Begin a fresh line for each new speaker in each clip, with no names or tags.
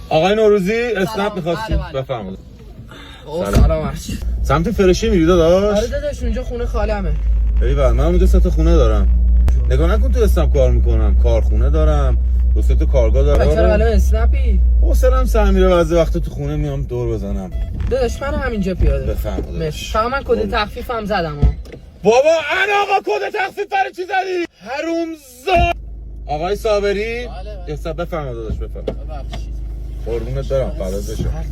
آقای نوروزی اسنپ می‌خواستید بفرمایید.
سلام عرض.
سمت فرشی میری داداش؟
آره داداش اونجا خونه خالمه.
ایول من اونجا 3 تا خونه دارم. نگاه نکن تو اسنپ کار میکنم، کارخونه دارم، 2 تا کارگاه دارم.
چرا الان اسنپی؟
حوصله‌ام سر میره بعضی وقتا تو خونه میام دور بزنم.
داداش من همینجا پیاده.
بفرمایید.
فقط من کد تخفیفم زدم
بابا انا آقا کد تخفیف برای چی زدی؟ حرومزاد. آقای صابری؟ بله. بفرمایید داداش بفرمایید.
ببخشید.
قربونت برم فدات بشم.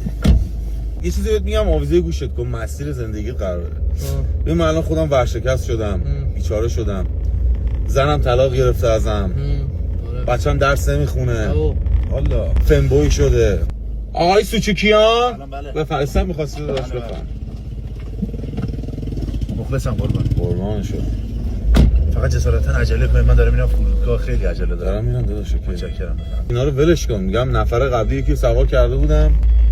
یه چیزی بهت میگم آویزه گوشت کن، مسیر زندگی قراره. ببین من الان خودم ورشکست شدم، بیچاره شدم. زنم طلاق گرفته ازم. بچه‌م درس نمیخونه. والا فنبوی شده. آقای سوچکیان بفرمایید. می‌خواستی داداش بفرمایید.
مخلصم قربان
شو.
فقط جسارتا عجله کنید، من دارم میرم فرودگاه، خیلی عجله دارم.
میرم داداش.
متشکرم.
اینا رو ولش کن. میگم نفر قبلی که سوار کرده بودم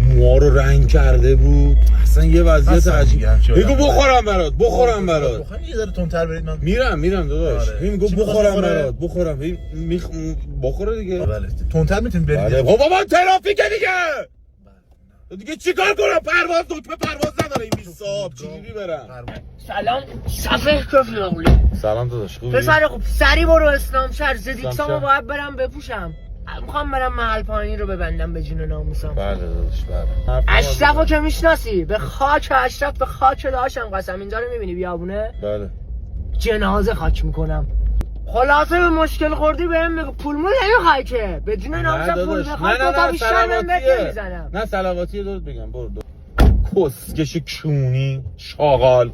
موها رو رنگ کرده بود، اصلا یه وضعیت عجیب. میگو بخورم برات بخورم
یه ذره تندتر برید. من
میرم داداش. میگو بخورم برات بخورم. بخوره دیگه.
بله تندتر میتونید برید.
بله بابا ترافیک دیگه چیکار کنم؟ پرواز دکمه پرواز نداره این 20 صاحب چجوری برم؟
سلام صفحه کفی.
سلام داداش خوبی؟
پسر خوب سری برو اسلام شهر زدیکسامو باید برم بپوشم. میخوام برم محل پایینی رو ببندم به جون ناموسم.
بله داداش بله.
اشرفو که میشناسی؟ به خاک اشرف به خاک داشتم قسم. اینجا رو میبینی بیابونه؟
بله.
جنازه خاک میکنم. خلاصه به مشکل خوردی بهم بگو پول مول نمیخوای که به جون ناموسم پول بخوای تو تا بیشتر من بهت میزنم.
نه سلامتی دارت بگم برو کسکش کونی شاغال.